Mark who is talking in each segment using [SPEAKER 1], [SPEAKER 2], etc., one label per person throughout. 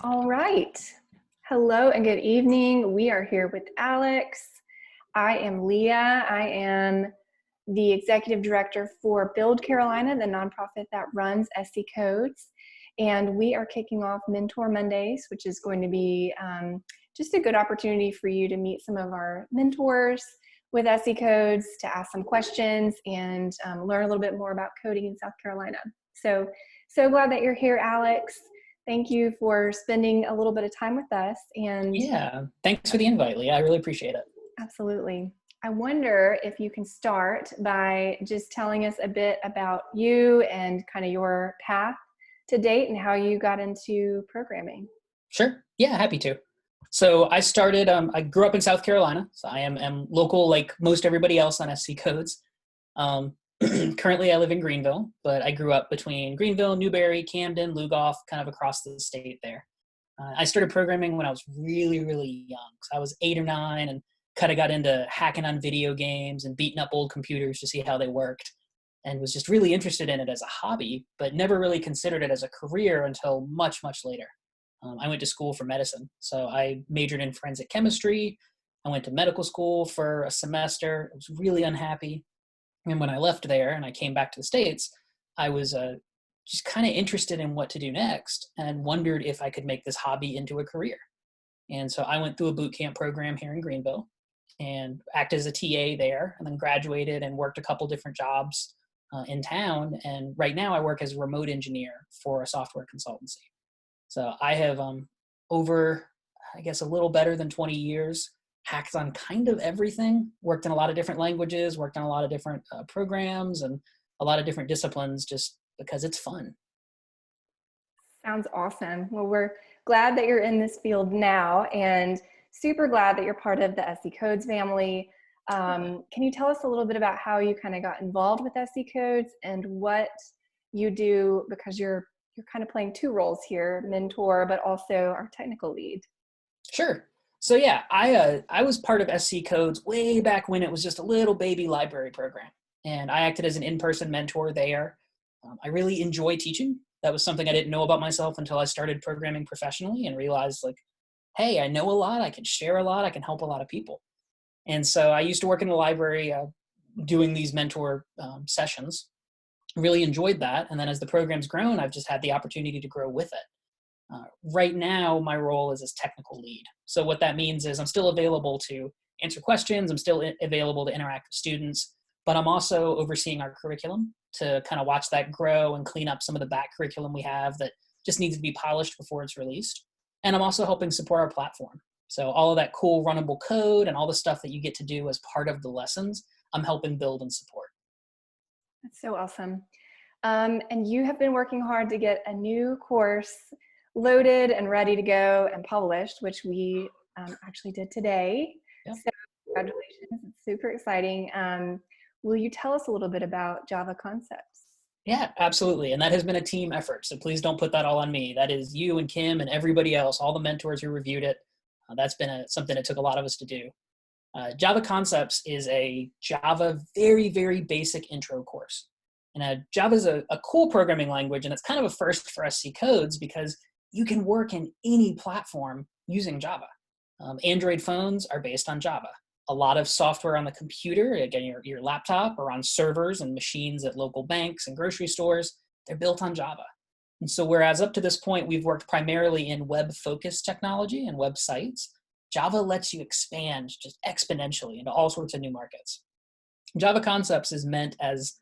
[SPEAKER 1] All right. Hello and good evening. We are here with Alex. I am Leah. I am the executive director for Build Carolina, the nonprofit that runs SC Codes. And we are kicking off Mentor Mondays, which is going to be just a good opportunity for you to meet some of our mentors with SC Codes, to ask some questions and learn a little bit more about coding in South Carolina. So glad that you're here, Alex. Thank you for spending a little bit of time with us. And
[SPEAKER 2] yeah, thanks for the invite, Leah. I really appreciate it.
[SPEAKER 1] Absolutely. I wonder if you can start by just telling us a bit about you and kind of your path to date and how you got into programming.
[SPEAKER 2] Sure. Yeah, happy to. So I grew up in South Carolina, so I am local like most everybody else on SC Codes. Um, Currently, I live in Greenville, but I grew up between Greenville, Newberry, Camden, Lugoff, kind of across the state there. I started programming when I was really, really young. So I was 8 or 9 and kind of got into hacking on video games and beating up old computers to see how they worked, and was just really interested in it as a hobby, but never really considered it as a career until much, much later. I went to school for medicine. So I majored in forensic chemistry. I went to medical school for a semester. I was really unhappy. And when I left there and I came back to the States, I was just kind of interested in what to do next and wondered if I could make this hobby into a career. And so I went through a boot camp program here in Greenville and acted as a TA there, and then graduated and worked a couple different jobs in town. And right now I work as a remote engineer for a software consultancy. So I have over, I guess, a little better than 20 years hacked on kind of everything, worked in a lot of different languages, worked on a lot of different programs and a lot of different disciplines just because it's fun.
[SPEAKER 1] Sounds awesome. Well, we're glad that you're in this field now and super glad that you're part of the SC Codes family. Can you tell us a little bit about how you kind of got involved with SC Codes and what you do, because you're kind of playing two roles here, mentor, but also our technical lead.
[SPEAKER 2] Sure. So yeah, I was part of SC Codes way back when it was just a little baby library program, and I acted as an in-person mentor there. I really enjoy teaching. That was something I didn't know about myself until I started programming professionally and realized, like, hey, I know a lot, I can share a lot, I can help a lot of people. And so I used to work in the library doing these mentor sessions. Really enjoyed that. And then as the program's grown, I've just had the opportunity to grow with it. Right now, my role is as technical lead. So what that means is I'm still available to answer questions. I'm still available to interact with students, but I'm also overseeing our curriculum to kind of watch that grow and clean up some of the back curriculum we have that just needs to be polished before it's released. And I'm also helping support our platform. So all of that cool runnable code and all the stuff that you get to do as part of the lessons, I'm helping build and support.
[SPEAKER 1] That's so awesome. And you have been working hard to get a new course loaded and ready to go and published, which we actually did today.
[SPEAKER 2] Yeah.
[SPEAKER 1] So congratulations, it's super exciting. Will you tell us a little bit about Java Concepts?
[SPEAKER 2] Yeah, absolutely. And that has been a team effort. So please don't put that all on me. That is you and Kim and everybody else, all the mentors who reviewed it. That's been something that took a lot of us to do. Java Concepts is a Java very, very basic intro course. And Java is a cool programming language, and it's kind of a first for SC Codes because you can work in any platform using Java. Android phones are based on Java. A lot of software on the computer, again, your laptop, or on servers and machines at local banks and grocery stores, they're built on Java. And so whereas up to this point, we've worked primarily in web-focused technology and websites, Java lets you expand just exponentially into all sorts of new markets. Java Concepts is meant as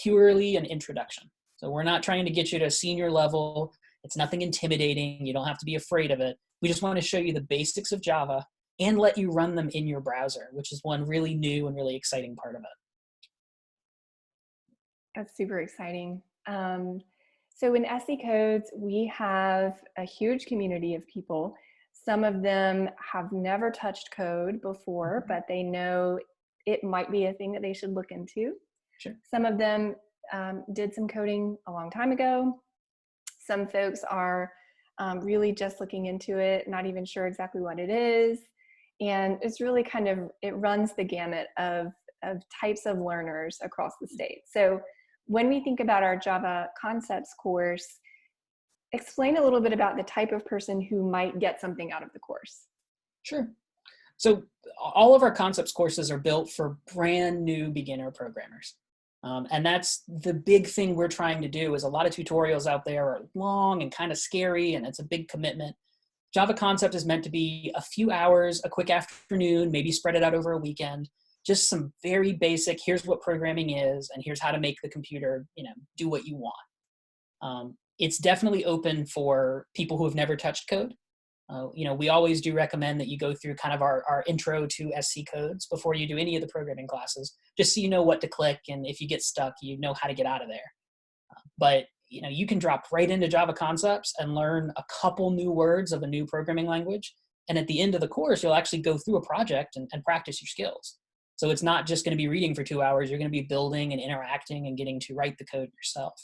[SPEAKER 2] purely an introduction. So we're not trying to get you to a senior level. It's nothing intimidating. You don't have to be afraid of it. We just want to show you the basics of Java and let you run them in your browser, which is one really new and really exciting part of it.
[SPEAKER 1] That's super exciting. So in SC Codes, we have a huge community of people. Some of them have never touched code before, but they know it might be a thing that they should look into.
[SPEAKER 2] Sure.
[SPEAKER 1] Some of them did some coding a long time ago. Some folks are really just looking into it, not even sure exactly what it is. And it's really kind of, it runs the gamut of types of learners across the state. So when we think about our Java Concepts course, explain a little bit about the type of person who might get something out of the course.
[SPEAKER 2] Sure. So all of our concepts courses are built for brand new beginner programmers. And that's the big thing we're trying to do. Is a lot of tutorials out there are long and kind of scary, and it's a big commitment. Java Concept is meant to be a few hours, a quick afternoon, maybe spread it out over a weekend. Just some very basic, here's what programming is, and here's how to make the computer, do what you want. It's definitely open for people who have never touched code. We always do recommend that you go through kind of our intro to SC codes before you do any of the programming classes, just so you know what to click, and if you get stuck, you know how to get out of there. But you can drop right into Java Concepts and learn a couple new words of a new programming language. And at the end of the course, you'll actually go through a project and practice your skills. So it's not just going to be reading for 2 hours. You're going to be building and interacting and getting to write the code yourself.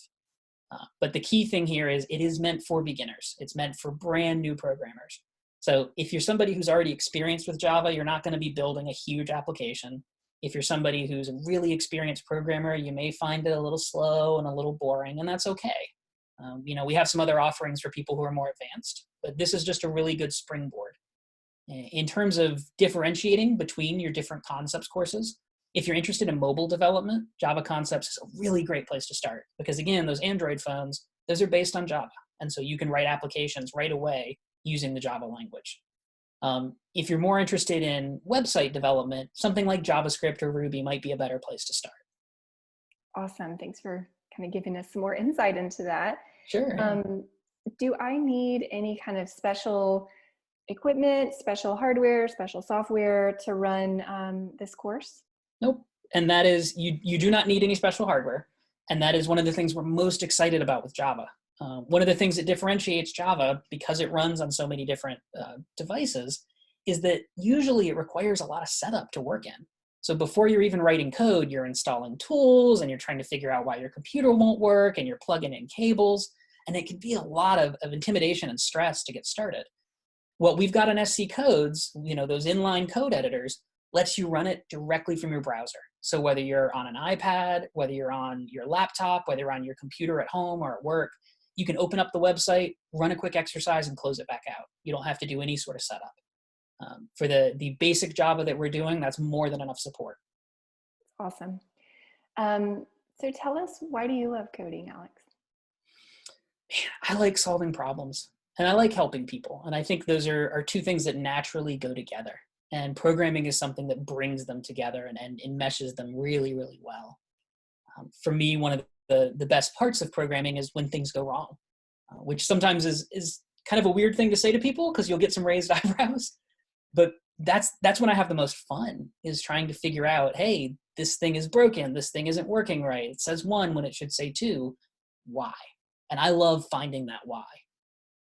[SPEAKER 2] But the key thing here is it is meant for beginners. It's meant for brand new programmers. So if you're somebody who's already experienced with Java, you're not going to be building a huge application. If you're somebody who's a really experienced programmer, you may find it a little slow and a little boring, and that's okay. We have some other offerings for people who are more advanced, but this is just a really good springboard. In terms of differentiating between your different concepts courses, if you're interested in mobile development, Java Concepts is a really great place to start, because again, those Android phones, those are based on Java. And so you can write applications right away using the Java language. If you're more interested in website development, something like JavaScript or Ruby might be a better place to start.
[SPEAKER 1] Awesome. Thanks for kind of giving us some more insight into that.
[SPEAKER 2] Sure.
[SPEAKER 1] Do I need any kind of special equipment, special hardware, special software to run this course?
[SPEAKER 2] Nope. And that is, you do not need any special hardware. And that is one of the things we're most excited about with Java. One of the things that differentiates Java, because it runs on so many different devices, is that usually it requires a lot of setup to work in. So before you're even writing code, you're installing tools and you're trying to figure out why your computer won't work, and you're plugging in cables. And it can be a lot of intimidation and stress to get started. What we've got on SC Codes, those inline code editors, lets you run it directly from your browser. So whether you're on an iPad, whether you're on your laptop, whether you're on your computer at home or at work, you can open up the website, run a quick exercise, and close it back out. You don't have to do any sort of setup. For the basic Java that we're doing, that's more than enough support.
[SPEAKER 1] Awesome. So tell us, why do you love coding, Alex?
[SPEAKER 2] I like solving problems, and I like helping people. And I think those are two things that naturally go together. And programming is something that brings them together and enmeshes them really, really well. For me, one of the best parts of programming is when things go wrong, which sometimes is kind of a weird thing to say to people, because you'll get some raised eyebrows. But that's when I have the most fun, is trying to figure out, hey, this thing is broken. This thing isn't working right. It says 1 when it should say 2. Why? And I love finding that why.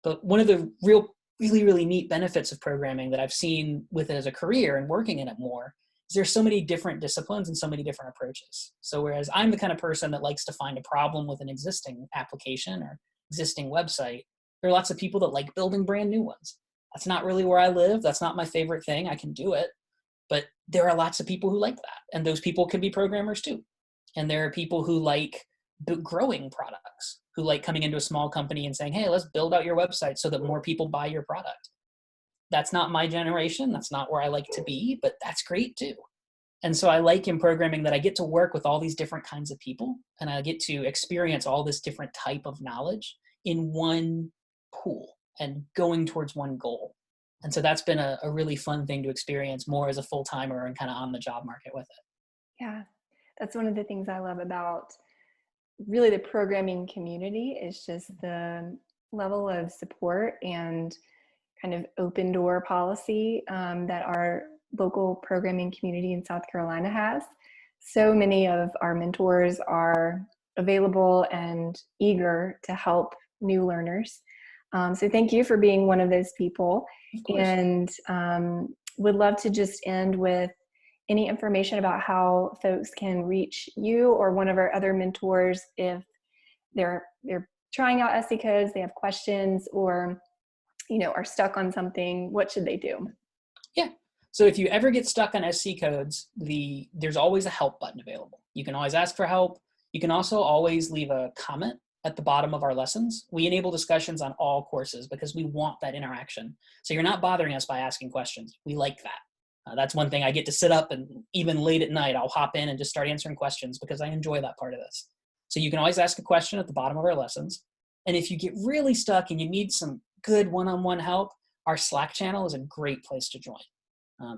[SPEAKER 2] But one of the really, really neat benefits of programming that I've seen with it as a career and working in it more is there's so many different disciplines and so many different approaches. So whereas I'm the kind of person that likes to find a problem with an existing application or existing website, there are lots of people that like building brand new ones. That's not really where I live. That's not my favorite thing. I can do it. But there are lots of people who like that. And those people can be programmers too. And there are people who like growing products, who like coming into a small company and saying, hey, let's build out your website so that more people buy your product. That's not my generation. That's not where I like to be, but that's great too. And so I like in programming that I get to work with all these different kinds of people, and I get to experience all this different type of knowledge in one pool and going towards one goal. And so that's been a really fun thing to experience more as a full-timer and kind of on the job market with it.
[SPEAKER 1] Yeah, that's one of the things I love about really the programming community, is just the level of support and kind of open door policy that our local programming community in South Carolina has. So many of our mentors are available and eager to help new learners. So thank you for being one of those people. And would love to just end with any information about how folks can reach you or one of our other mentors if they're trying out SC Codes, they have questions, or are stuck on something. What should they do?
[SPEAKER 2] Yeah. So if you ever get stuck on SC Codes, there's always a help button available. You can always ask for help. You can also always leave a comment at the bottom of our lessons. We enable discussions on all courses because we want that interaction. So you're not bothering us by asking questions. We like that. That's one thing. I get to sit up, and even late at night, I'll hop in and just start answering questions because I enjoy that part of this. So you can always ask a question at the bottom of our lessons. And if you get really stuck and you need some good one-on-one help, our Slack channel is a great place to join.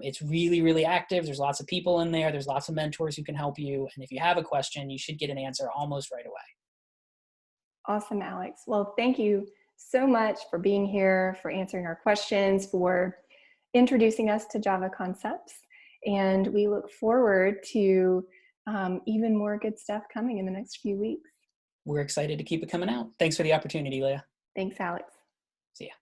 [SPEAKER 2] It's really, really active. There's lots of people in there. There's lots of mentors who can help you. And if you have a question, you should get an answer almost right away.
[SPEAKER 1] Awesome, Alex. Well, thank you so much for being here, for answering our questions, for introducing us to Java concepts. And we look forward to even more good stuff coming in the next few weeks.
[SPEAKER 2] We're excited to keep it coming out. Thanks for the opportunity, Leah.
[SPEAKER 1] Thanks, Alex.
[SPEAKER 2] See ya.